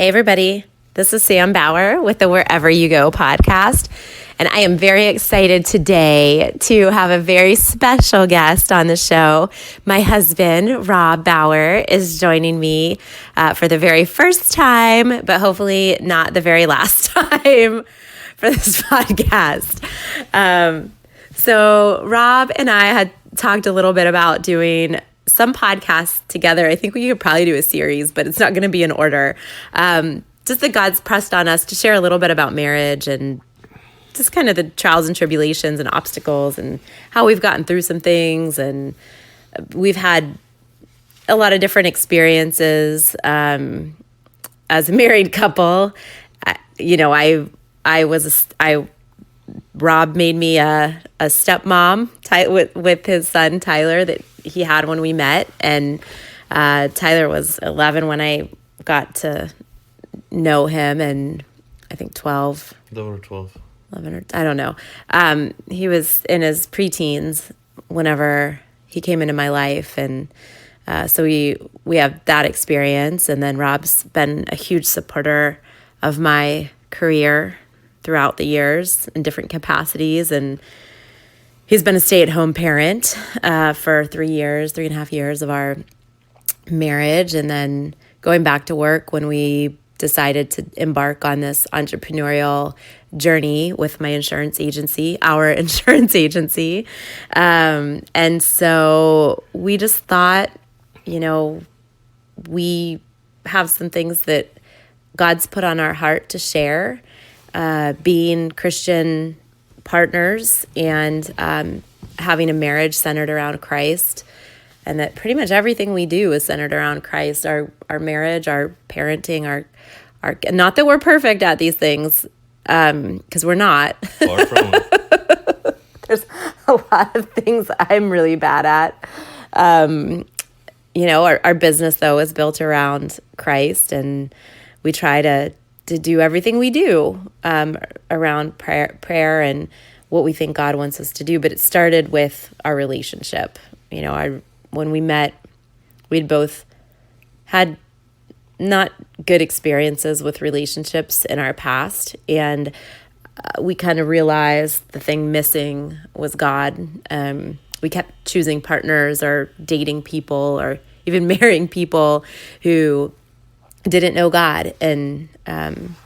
Hey, everybody. This is Sam Bauer with the Wherever You Go podcast. And I am very excited today to have a very special guest on the show. My husband, Rob Bauer, is joining me for the very first time, but hopefully not the very last time for this podcast. So Rob and I had talked a little bit about doing some podcasts together. I think we could probably do a series, but it's not going to be in order. Just that God's pressed on us to share a little bit about marriage and just kind of the trials and tribulations and obstacles and how we've gotten through some things. And we've had a lot of different experiences as a married couple. Rob made me a stepmom with his son, Tyler, that he had when we met. And Tyler was 11 when I got to know him, and I think 12. 11 or 12. 11 or, I don't know. He was in his preteens whenever he came into my life. And so we have that experience. And then Rob's been a huge supporter of my career throughout the years in different capacities. And he's been a stay-at-home parent for 3.5 years of our marriage. And then going back to work when we decided to embark on this entrepreneurial journey with my insurance agency, our insurance agency. And so we just thought, we have some things that God's put on our heart to share, being Christian partners and having a marriage centered around Christ. And that pretty much everything we do is centered around Christ, our marriage, our parenting, our not that we're perfect at these things, because we're not. Far from it. There's a lot of things I'm really bad at. Our business, though, is built around Christ, and we try to do everything we do around prayer and what we think God wants us to do. But it started with our relationship. When we met, we'd both had not good experiences with relationships in our past, and we kind of realized the thing missing was God. We kept choosing partners or dating people or even marrying people who didn't know God. And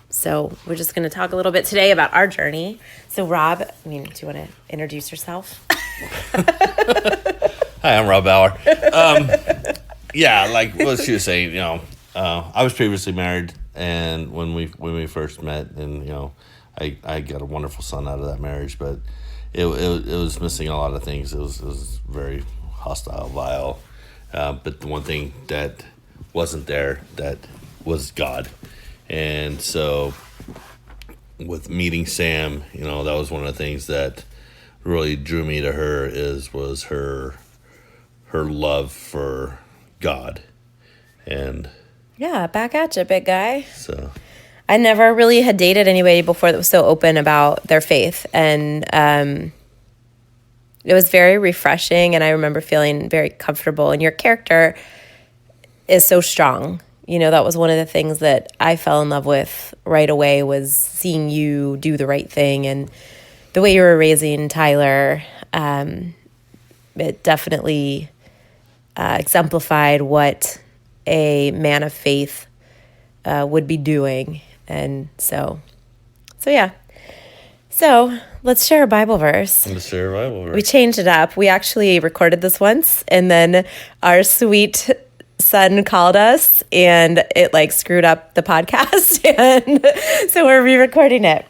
so we're just going to talk a little bit today about our journey. So Rob, do you want to introduce yourself? Hi, I'm Rob Bauer. Like what she was saying, I was previously married, and when we first met, and I got a wonderful son out of that marriage, but it was missing a lot of things. It was very hostile, vile. But the one thing that wasn't there that was God, and so with meeting Sam, that was one of the things that really drew me to her was her love for God. And yeah, back at you, big guy. So I never really had dated anybody before that was so open about their faith. And it was very refreshing, and I remember feeling very comfortable. And your character is so strong. That was one of the things that I fell in love with right away, was seeing you do the right thing. And the way you were raising Tyler, it definitely exemplified what a man of faith would be doing. And so yeah. So let's share a Bible verse. Let's share a Bible verse. We changed it up. We actually recorded this once, and then our sweet son called us, and it screwed up the podcast. And so we're re-recording it.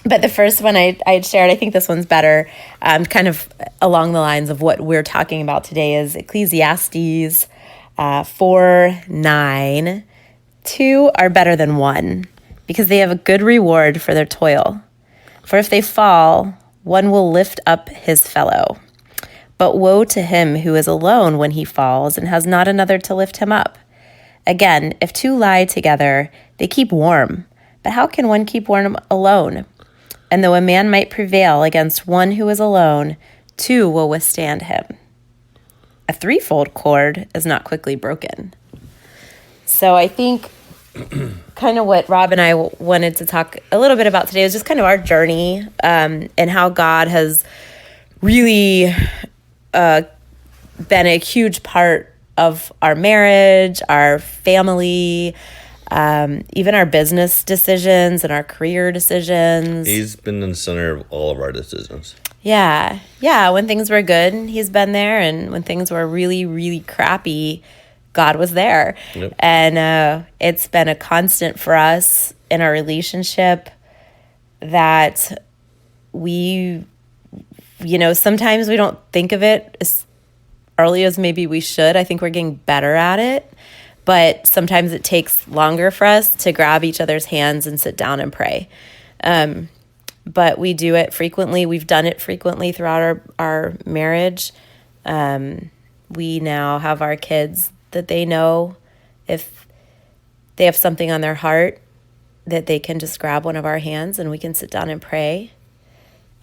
But the first one I had shared, I think this one's better, kind of along the lines of what we're talking about today, is Ecclesiastes 4:9. 2 are better than 1, because they have a good reward for their toil. For if they fall, one will lift up his fellow. But woe to him who is alone when he falls and has not another to lift him up. Again, if 2 lie together, they keep warm. But how can one keep warm alone? And though a man might prevail against one who is alone, 2 will withstand him. A threefold cord is not quickly broken. So I think kind of what Rob and I wanted to talk a little bit about today is just kind of our journey, and how God has really been a huge part of our marriage, our family, even our business decisions and our career decisions. He's been in the center of all of our decisions. Yeah. Yeah. When things were good, he's been there. And when things were really, really crappy, God was there. Yep. And it's been a constant for us in our relationship that we, sometimes we don't think of it as early as maybe we should. I think we're getting better at it. But sometimes it takes longer for us to grab each other's hands and sit down and pray. But we do it frequently. We've done it frequently throughout our marriage. We now have our kids that they know if they have something on their heart that they can just grab one of our hands and we can sit down and pray.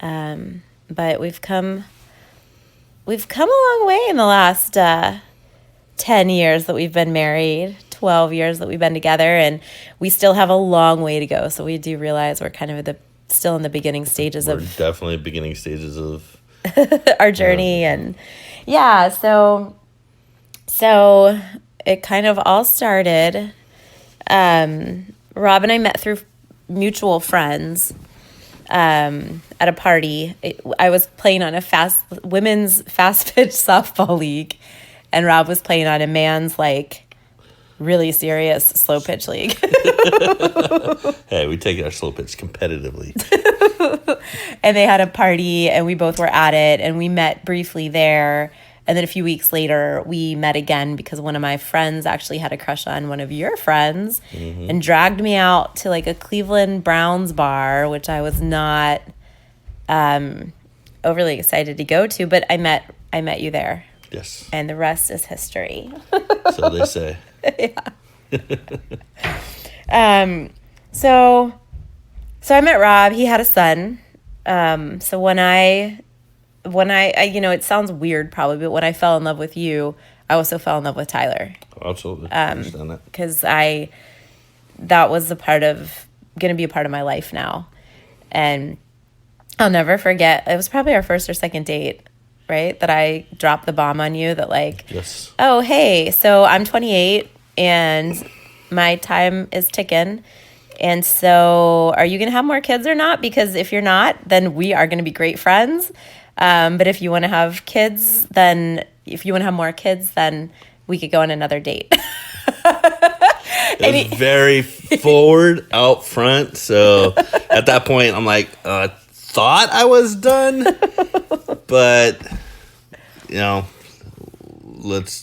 But we've come a long way in the last 10 years that we've been married, 12 years that we've been together, and we still have a long way to go. So we do realize we're kind of still in the beginning stages We're definitely beginning stages of our journey. And yeah, so it kind of all started. Rob and I met through mutual friends at a party. I was playing on a women's fast pitch softball league, and Rob was playing on a man's really serious slow pitch league. Hey, we take our slow pitch competitively. And they had a party, and we both were at it, and we met briefly there. And then a few weeks later, we met again because one of my friends actually had a crush on one of your friends, and dragged me out to a Cleveland Browns bar, which I was not overly excited to go to, but I met you there. Yes. And the rest is history. So they say. Yeah. So I met Rob. He had a son. So when I it sounds weird probably, but when I fell in love with you, I also fell in love with Tyler. Absolutely. Understand that. Because that was going to be a part of my life now. And I'll never forget, it was probably our first or second date, right? That I dropped the bomb on you that yes. Oh, hey, so I'm 28 and my time is ticking. And so are you going to have more kids or not? Because if you're not, then we are going to be great friends. But if you want to have more kids, then we could go on another date. It was very forward out front. So at that point, I'm like, I thought I was done, but let's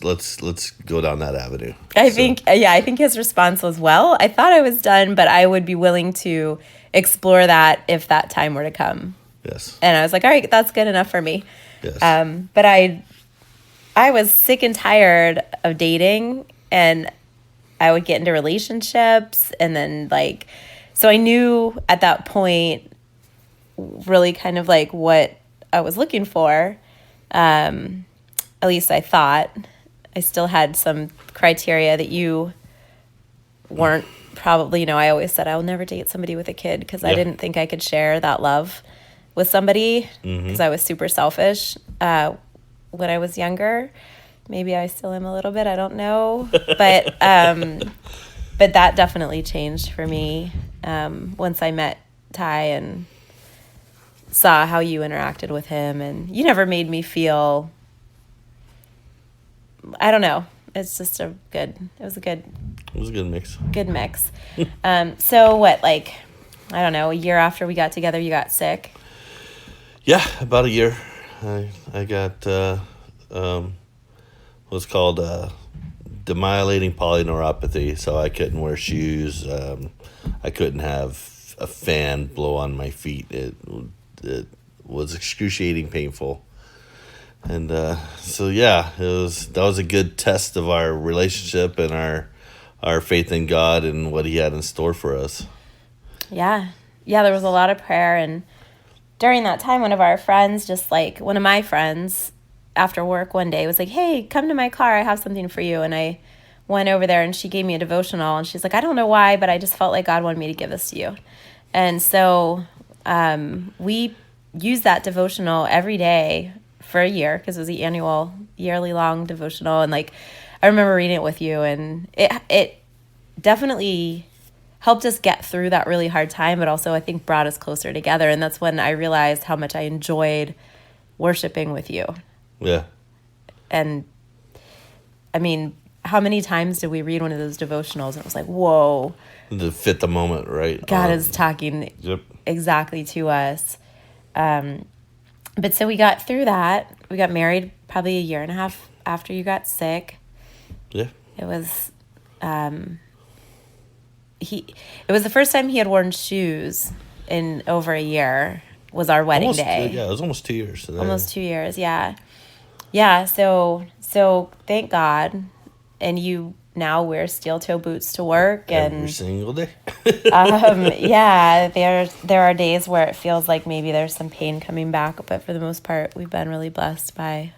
go down that avenue. I think his response was, well, I thought I was done, but I would be willing to explore that if that time were to come. Yes. And I was like, all right, that's good enough for me. Yes. But I was sick and tired of dating, and I would get into relationships, and then so I knew at that point really kind of what I was looking for. At least I thought. I still had some criteria that you weren't probably, I always said I'll never date somebody with a kid because I didn't think I could share that love with somebody because I was super selfish when I was younger. Maybe I still am a little bit, I don't know. But that definitely changed for me once I met Ty and saw how you interacted with him. And you never made me feel, I don't know. It's just it was a good mix. Good mix. So what, I don't know, a year after we got together, you got sick? Yeah, about a year. I got what's called demyelinating polyneuropathy, so I couldn't wear shoes. I couldn't have a fan blow on my feet. It was excruciating painful. And that was a good test of our relationship and our faith in God and what he had in store for us. Yeah, there was a lot of prayer. And during that time, one of my friends, after work one day was like, hey, come to my car, I have something for you. And I went over there and she gave me a devotional, and she's like, I don't know why, but I just felt like God wanted me to give this to you. And so we used that devotional every day for a year, because it was the annual, yearly long devotional. And like, I remember reading it with you, and it definitely helped us get through that really hard time, but also I think brought us closer together. And that's when I realized how much I enjoyed worshiping with you. Yeah. And I mean, how many times did we read one of those devotionals and it was like, whoa, To fit the moment, right? God is talking Yep. exactly to us. But so we got through that. We got married probably a year and a half after you got sick. Yeah. It was it was the first time he had worn shoes in over a year, was our wedding day. Yeah, it was almost 2 years today. Almost 2 years, yeah. Yeah, so thank God. And you now wear steel toe boots to work, Every and single day. yeah, there are days where it feels like maybe there's some pain coming back, but for the most part, we've been really blessed by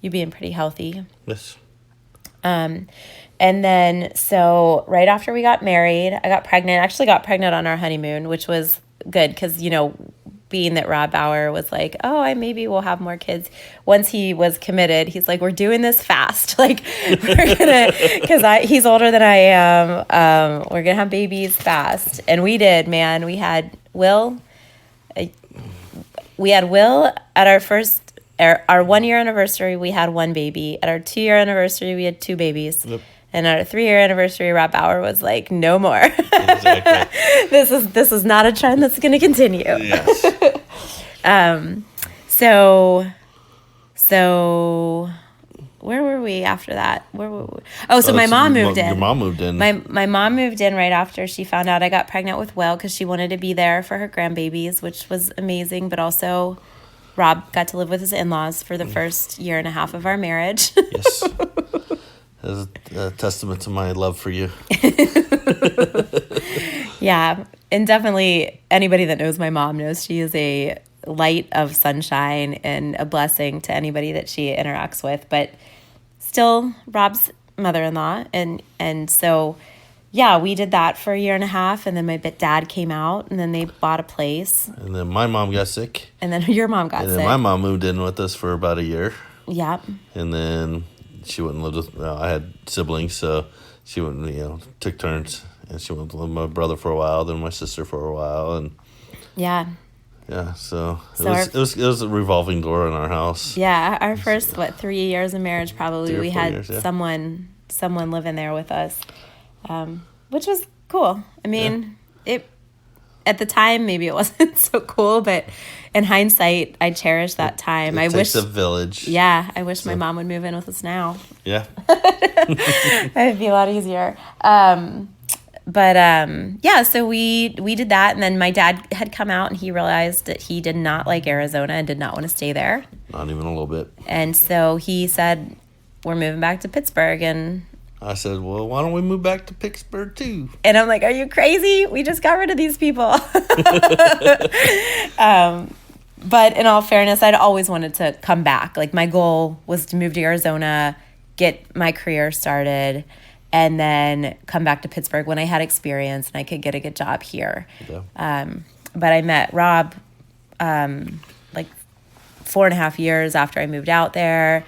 you being pretty healthy. Yes. And then, so right after we got married, I got pregnant. I actually got pregnant on our honeymoon, which was good because, being that Rob Bauer was like, oh, I maybe will have more kids. Once he was committed, he's like, we're doing this fast. Like, we're going to, because he's older than I am. We're going to have babies fast. And we did, man. We had Will. At our 1 year anniversary, we had one baby. At our 2 year anniversary, we had two babies. Yep. And at our 3 year anniversary, Rob Bauer was like, no more. Exactly. This is not a trend that's going to continue. Yes. So where were we after that? Where were we? Oh, so my mom moved in. Your mom moved in. My mom moved in right after she found out I got pregnant with Will, because she wanted to be there for her grandbabies, which was amazing. But also, Rob got to live with his in-laws for the first year and a half of our marriage. Yes. As a testament to my love for you. Yeah, and definitely anybody that knows my mom knows she is a light of sunshine and a blessing to anybody that she interacts with, but still Rob's mother-in-law. And so, yeah, we did that for a year and a half, and then my dad came out, and then they bought a place. And then my mom got sick. And then your mom got sick. And then my mom moved in with us for about a year. Yep. And then she went and lived with, I had siblings, so she went and, took turns. And she went to live with my brother for a while, then my sister for a while. And yeah. Yeah, so it was a revolving door in our house. Yeah, our first 3 years of marriage, probably we had years, yeah. someone living there with us, which was cool. I mean, it at the time maybe it wasn't so cool, but in hindsight, I cherish that time. It takes a village. Yeah, I wish my mom would move in with us now. Yeah, it'd be a lot easier. Yeah, so we did that, and then my dad had come out, and he realized that he did not like Arizona and did not want to stay there. Not even a little bit. And so he said, we're moving back to Pittsburgh, and I said, well, why don't we move back to Pittsburgh too? And I'm like, are you crazy? We just got rid of these people. But in all fairness, I'd always wanted to come back. Like, my goal was to move to Arizona, get my career started, and then come back to Pittsburgh when I had experience and I could get a good job here. Yeah. But I met Rob 4.5 years after I moved out there,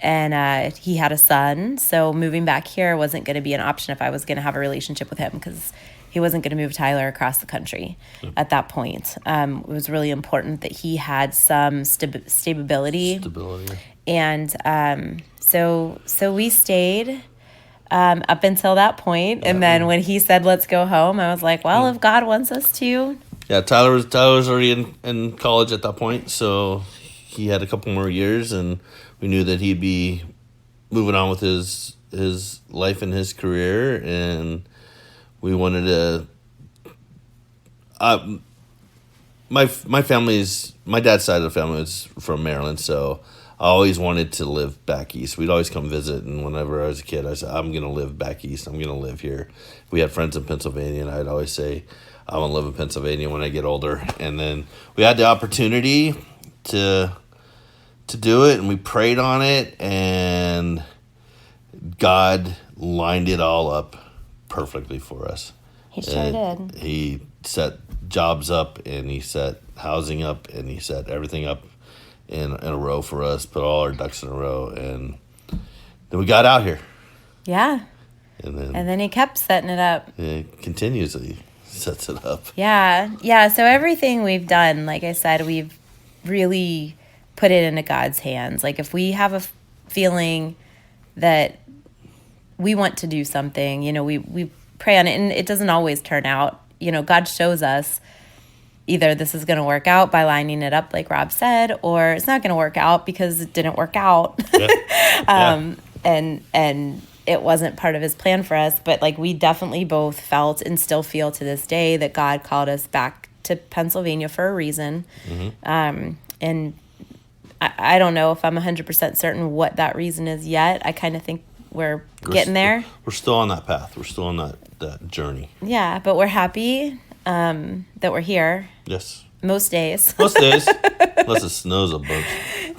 and he had a son. So moving back here wasn't going to be an option if I was going to have a relationship with him, because he wasn't going to move Tyler across the country at that point. It was really important that he had some stability. And so we stayed up until that point. And then when he said, let's go home, I was like, well, if God wants us to. Yeah, Tyler was already in college at that point, so he had a couple more years, and we knew that he'd be moving on with his life and his career, and we wanted to. My dad's side of the family is from Maryland, so I always wanted to live back east. We'd always come visit, and whenever I was a kid, I said, I'm going to live back east. I'm going to live here. We had friends in Pennsylvania, and I'd always say, I want to live in Pennsylvania when I get older. And then we had the opportunity to do it, and we prayed on it, and God lined it all up perfectly for us. He sure did. He set jobs up, and he set housing up, and he set everything up in a row for us, put all our ducks in a row, and then we got out here. Yeah. And then he kept setting it up. It continuously sets it up. Yeah. Yeah. So everything we've done, like I said, we've really put it into God's hands. Like if we have a feeling that we want to do something, we pray on it, and it doesn't always turn out. God shows us either this is going to work out by lining it up like Rob said, or it's not going to work out because it didn't work out. Yeah. And it wasn't part of his plan for us. But like we definitely both felt and still feel to this day that God called us back to Pennsylvania for a reason. Mm-hmm. And I don't know if I'm 100% certain what that reason is yet. I kind of think we're getting there. We're still on that path. We're still on that journey. Yeah, but we're happy that we're here. Yes. Most days. Most days. Unless it snows a bunch.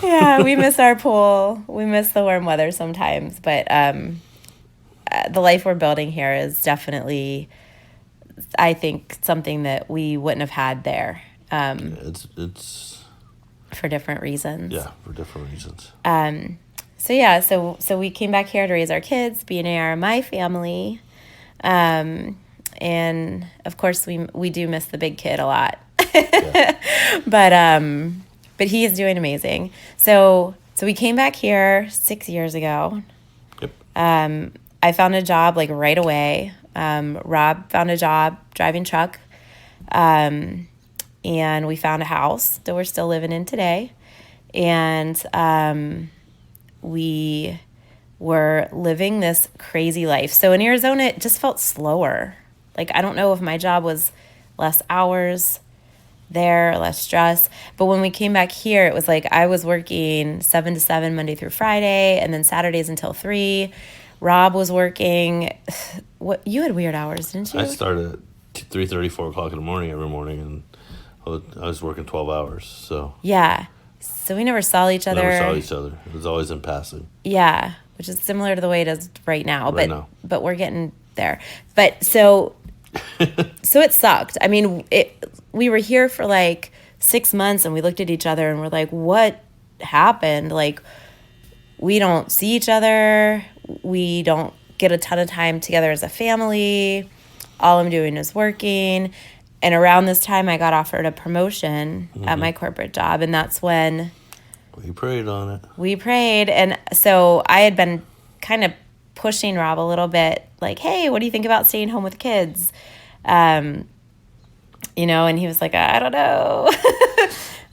Yeah, we miss our pool. We miss the warm weather sometimes. But the life we're building here is definitely, I think, something that we wouldn't have had there. It's for different reasons. Yeah, for different reasons. So we came back here to raise our kids, B&A are my family. And of course we do miss the big kid a lot. Yeah. But he is doing amazing. So we came back here 6 years ago. Yep. I found a job like right away. Rob found a job driving truck. And we found a house that we're still living in today. And we were living this crazy life. So in Arizona, it just felt slower. Like, I don't know if my job was less hours there, less stress. But when we came back here, it was like I was working 7 to 7 Monday through Friday, and then Saturdays until 3. Rob was working. You had weird hours, didn't you? I started at 3:30, 4 o'clock in the morning every morning, and I was working 12 hours. So yeah. So we never saw each other. It was always in passing. Yeah, which is similar to the way it is right now. But we're getting there. But so it sucked. I mean, we were here for like 6 months, and we looked at each other and we're like, what happened? Like, we don't see each other. We don't get a ton of time together as a family. All I'm doing is working. And around this time, I got offered a promotion at my corporate job. And that's when we prayed on it. We prayed. And so I had been kind of pushing Rob a little bit, like, hey, what do you think about staying home with kids? And he was like, I don't know.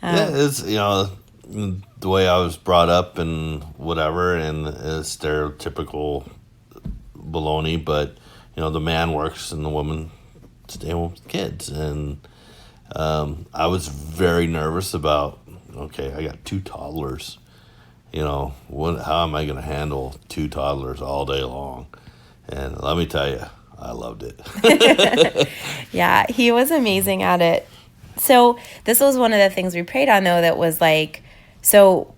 Yeah, it's, the way I was brought up and whatever, and it's stereotypical baloney, but, the man works and the woman stay home with kids. And I was very nervous about, okay, I got 2 toddlers. How am I going to handle 2 toddlers all day long? And let me tell you, I loved it. Yeah, he was amazing at it. So this was one of the things we prayed on, though, that was like, so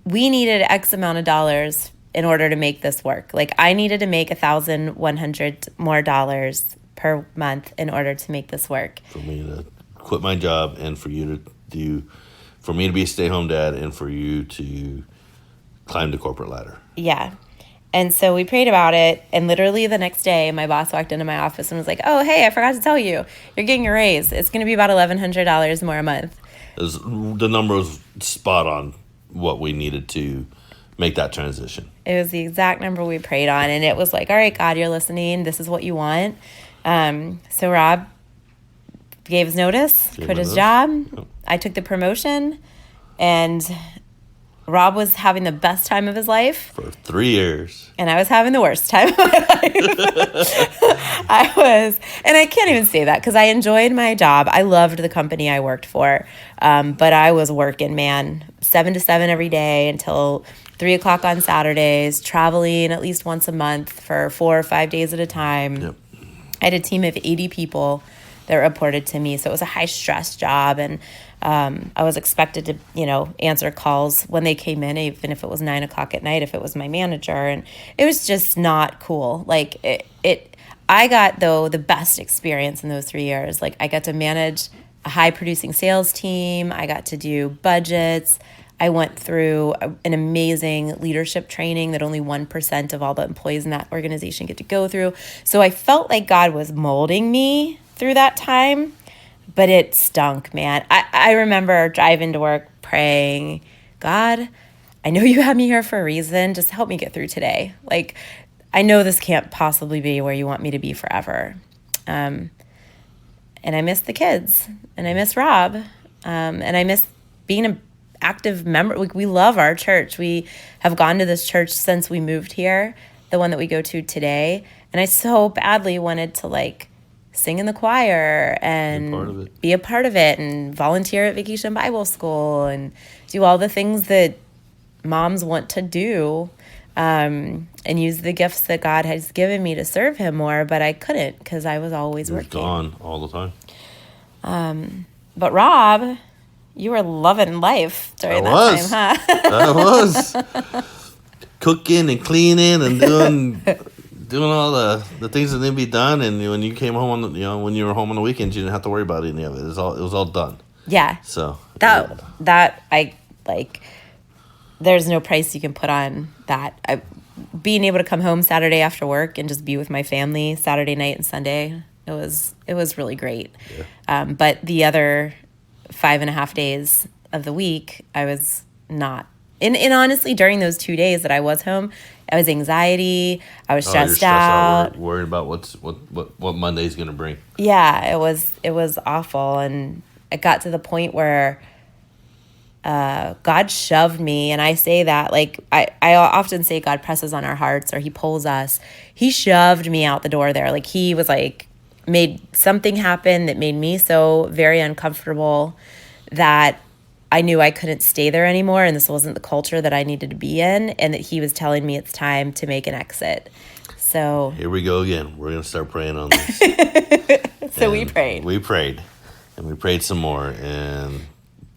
we needed X amount of dollars in order to make this work. Like, I needed to make $1,100 more dollars per month in order to make this work. For me to quit my job, and for you for me to be a stay-home dad, and for you to climb the corporate ladder. Yeah. And so we prayed about it, and literally the next day, my boss walked into my office and was like, oh, hey, I forgot to tell you, you're getting a raise. It's going to be about $1,100 more a month. The number was spot on what we needed to make that transition. It was the exact number we prayed on, and it was like, all right, God, you're listening. This is what you want. So Rob gave his notice, quit his job. Yep. I took the promotion, and Rob was having the best time of his life. For 3 years. And I was having the worst time of my life. And I can't even say that because I enjoyed my job. I loved the company I worked for. But I was working, 7 to 7 every day until 3 o'clock on Saturdays, traveling at least once a month for 4 or 5 days at a time. Yep. I had a team of 80 people that reported to me. So it was a high stress job. And I was expected to, answer calls when they came in, even if it was 9 o'clock at night, if it was my manager. And it was just not cool. Like I got, though, the best experience in those 3 years. Like I got to manage a high producing sales team. I got to do budgets. I went through an amazing leadership training that only 1% of all the employees in that organization get to go through. So I felt like God was molding me through that time, but it stunk, man. I remember driving to work praying, God, I know you have me here for a reason. Just help me get through today. Like, I know this can't possibly be where you want me to be forever. And I miss the kids, and I miss Rob, and I miss being an active member. We love our church. We have gone to this church since we moved here, the one that we go to today. And I so badly wanted to sing in the choir and be a part of it and volunteer at Vacation Bible School and do all the things that moms want to do, and use the gifts that God has given me to serve him more, but I couldn't because I was always working. Gone all the time. But Rob, you were loving life during that time, huh? I was cooking and cleaning and doing all the things that need to be done. And when you came home when you were home on the weekends, you didn't have to worry about any of it. It was all done. Yeah. So that I like. There's no price you can put on that. Being able to come home Saturday after work and just be with my family Saturday night and Sunday, it was really great. Yeah. But the other 5.5 days of the week, I was not. And honestly, during those 2 days that I was home, I was anxiety. I was stressed out. Worried about what Monday's going to bring. Yeah, it was awful, and it got to the point where God shoved me, and I say that I often say God presses on our hearts or he pulls us. He shoved me out the door there. He was made something happen that made me so very uncomfortable that I knew I couldn't stay there anymore, and this wasn't the culture that I needed to be in, and that he was telling me it's time to make an exit. So here we go again. We're going to start praying on this. So we prayed. We prayed, and we prayed some more, and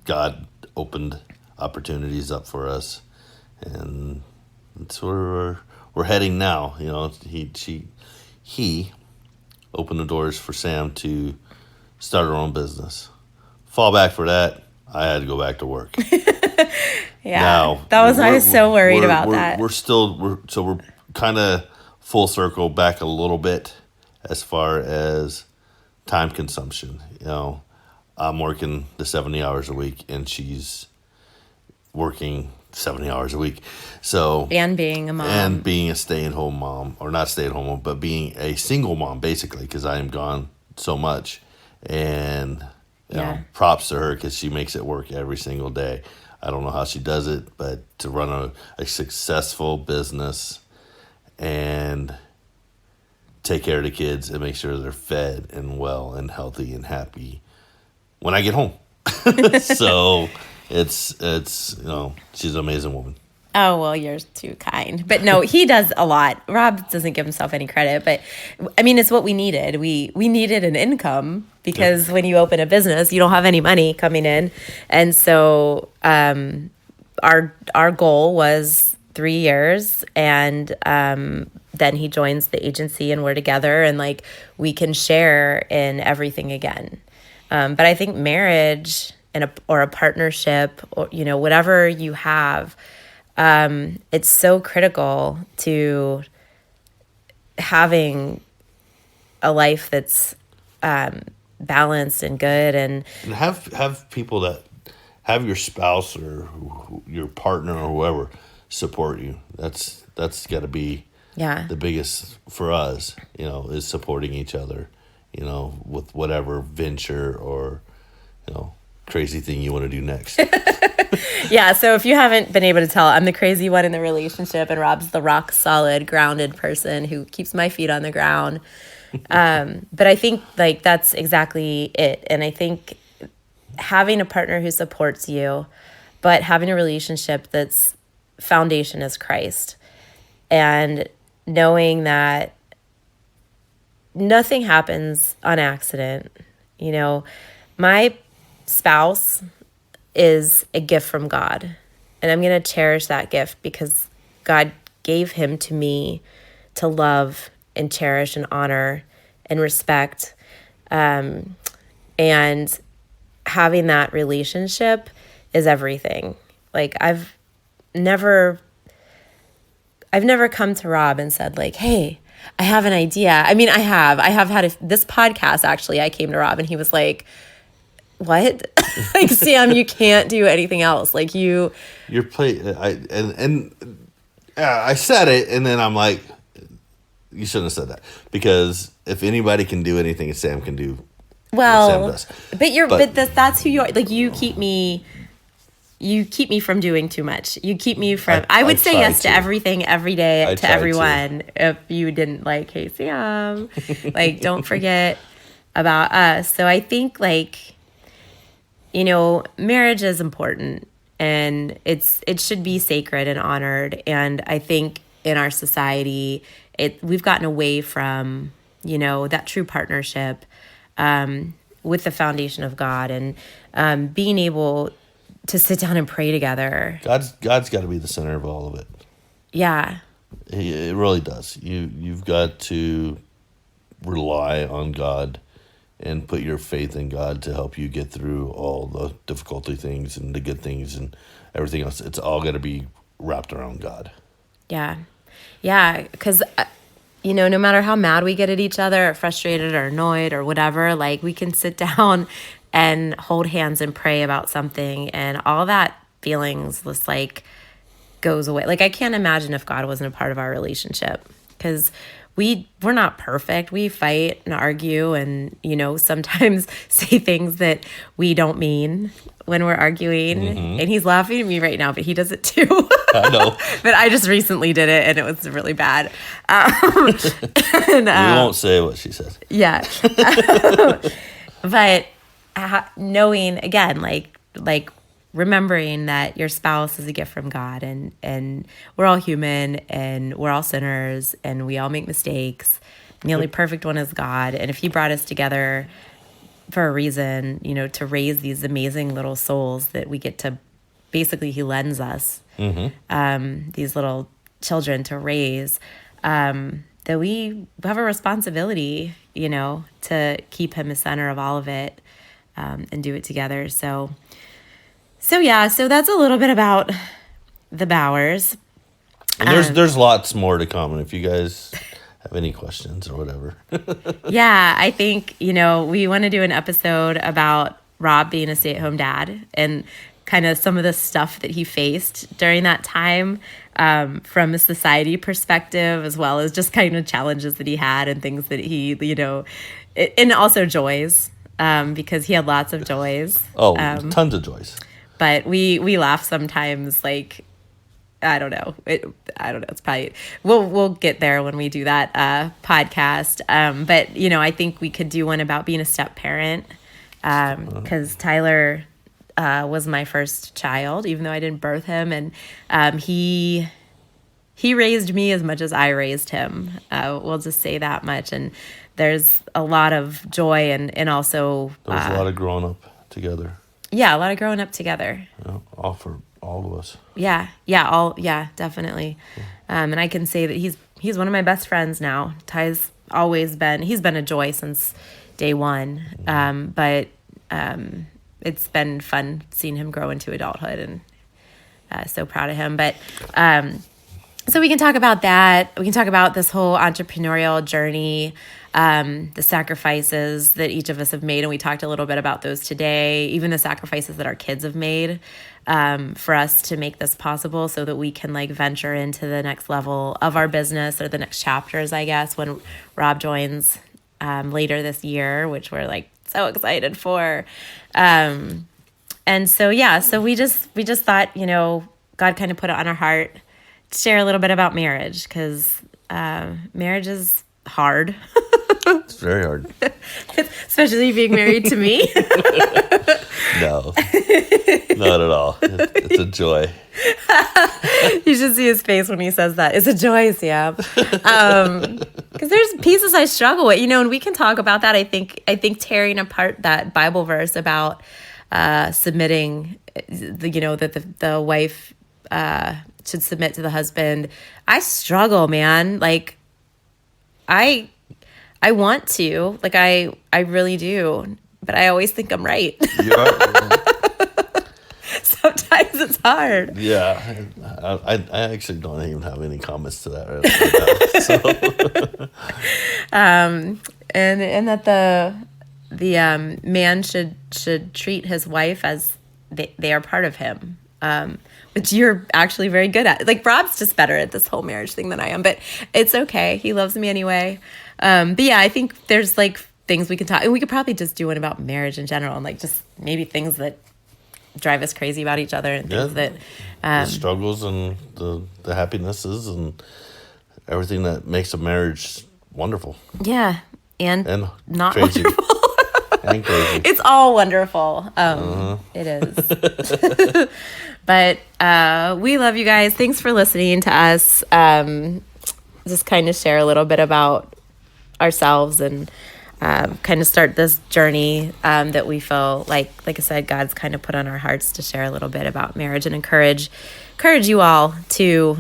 God opened opportunities up for us, and that's where we're heading now. He opened the doors for Sam to start her own business. Fall back for that, I had to go back to work. Yeah, now, I was so worried about that. We're kind of full circle back a little bit as far as time consumption. I'm working the 70 hours a week, and she's working 70 hours a week. So and being a mom. And being a stay-at-home mom, or not stay-at-home mom, but being a single mom, basically, because I am gone so much. And props to her because she makes it work every single day. I don't know how she does it, but to run a successful business and take care of the kids and make sure they're fed and well and healthy and happy when I get home. So it's she's an amazing woman. Oh, well, you're too kind. But no, he does a lot. Rob doesn't give himself any credit, but I mean, it's what we needed. We needed an income because when you open a business, you don't have any money coming in. And so our goal was 3 years, and then he joins the agency and we're together, and we can share in everything again. But I think marriage or a partnership, or whatever you have, it's so critical to having a life that's balanced and good, and have people that have your spouse or your partner or whoever support you. That's got to be the biggest for us. Is supporting each other. With whatever venture or crazy thing you want to do next. Yeah, so if you haven't been able to tell, I'm the crazy one in the relationship, and Rob's the rock solid, grounded person who keeps my feet on the ground. But I think that's exactly it. And I think having a partner who supports you, but having a relationship that's foundation is Christ, and knowing that nothing happens on accident. My spouse is a gift from God. And I'm going to cherish that gift because God gave him to me to love and cherish and honor and respect. And having that relationship is everything. Like I've never come to Rob and said like, hey, I have an idea. I mean, I have had this podcast. Actually, I came to Rob and he was like, what? Like, Sam, you can't do anything else. Like you're I said it, and then I'm like, you shouldn't have said that, because if anybody can do anything, Sam can do. Well, Sam does. but that's who you are. Like you keep me from doing too much. You keep me from. I would say yes to everything every day to everyone. If you didn't like, hey Sam, like don't forget about us. So I think like, marriage is important. And it should be sacred and honored. And I think in our society, we've gotten away from, that true partnership with the foundation of God and being able to sit down and pray together. God's got to be the center of all of it. Yeah. It really does. You've got to rely on God and put your faith in God to help you get through all the difficulty things and the good things and everything else. It's all got to be wrapped around God. Yeah. Yeah. Because, no matter how mad we get at each other or frustrated or annoyed or whatever, like we can sit down and hold hands and pray about something and all that feelings just like goes away. Like I can't imagine if God wasn't a part of our relationship because we're not perfect. We fight and argue and, sometimes say things that we don't mean when we're arguing. Mm-hmm. And he's laughing at me right now, but he does it too. I know. But I just recently did it and it was really bad. We won't say what she said. Yeah. But knowing, again, like remembering that your spouse is a gift from God and we're all human and we're all sinners and we all make mistakes. And the only perfect one is God. And if he brought us together for a reason, to raise these amazing little souls that we get to, basically he lends us, these little children to raise, that we have a responsibility, to keep him the center of all of it and do it together. So that's a little bit about the Bauers. And there's lots more to come. And if you guys have any questions or whatever. Yeah, I think, we want to do an episode about Rob being a stay-at-home dad and kind of some of the stuff that he faced during that time from a society perspective, as well as just kind of challenges that he had and things that he, and also joys, because he had lots of joys. Oh, tons of joys. But we laugh sometimes, like, I don't know. It's probably, we'll get there when we do that podcast. But, I think we could do one about being a step parent because Tyler was my first child, even though I didn't birth him. And he raised me as much as I raised him. We'll just say that much. And there's a lot of joy and also... There's a lot of growing up together. Yeah, a lot of growing up together. All for all of us. Yeah, definitely. And I can say that he's one of my best friends now. Ty's he's been a joy since day one. But it's been fun seeing him grow into adulthood and so proud of him. But so we can talk about that. We can talk about this whole entrepreneurial journey, the sacrifices that each of us have made. And we talked a little bit about those today, even the sacrifices that our kids have made for us to make this possible so that we can venture into the next level of our business or the next chapters, I guess, when Rob joins later this year, which we're so excited for. And so we just thought, God kind of put it on our heart to share a little bit about marriage because marriage is hard. It's very hard. Especially being married to me. No, not at all. It's a joy. You should see his face when he says that. It's a joy, Sam. Because there's pieces I struggle with, and we can talk about that. I think tearing apart that Bible verse about submitting, that the wife should submit to the husband. I struggle, man. Like, I want to, like, I really do, but I always think I'm right. Yeah. Sometimes it's hard. Yeah, I actually don't even have any comments to that right now. So. And that the man should treat his wife as they are part of him, which you're actually very good at. Like, Rob's just better at this whole marriage thing than I am, but it's okay. He loves me anyway. But yeah, I think there's like things we can talk, and we could probably just do one about marriage in general, and like just maybe things that drive us crazy about each other, and things that the struggles and the happinesses and everything that makes a marriage wonderful. Yeah, and not crazy. wonderful. And crazy. It's all wonderful. It is. But we love you guys. Thanks for listening to us. Just kind of share a little bit about ourselves and kind of start this journey that we feel like I said, God's kind of put on our hearts to share a little bit about marriage and encourage you all to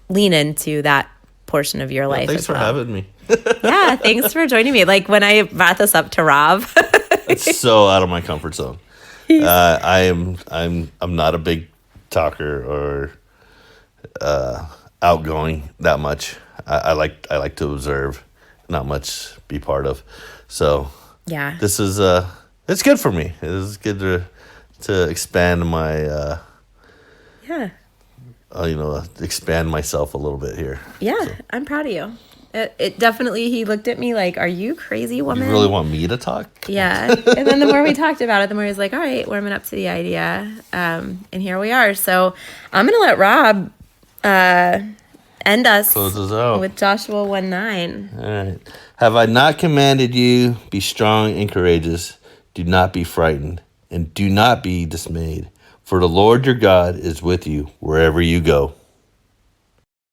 lean into that portion of your life. Thanks for having me. Yeah, thanks for joining me. Like, when I brought this up to Rob, it's so out of my comfort zone. I'm not a big talker or outgoing that much. I like to observe, not much be part of. So yeah, this is it's good for me. It is good to expand my expand myself a little bit here. Yeah, so. I'm proud of you. It definitely, he looked at me like, are you crazy, woman? You really want me to talk? Yeah. And then the more we talked about it, the more he was like, all right, warming up to the idea. And here we are. So I'm going to let Rob end us Close us out with Joshua 1:9. All right. Have I not commanded you, be strong and courageous? Do not be frightened and do not be dismayed. For the Lord your God is with you wherever you go.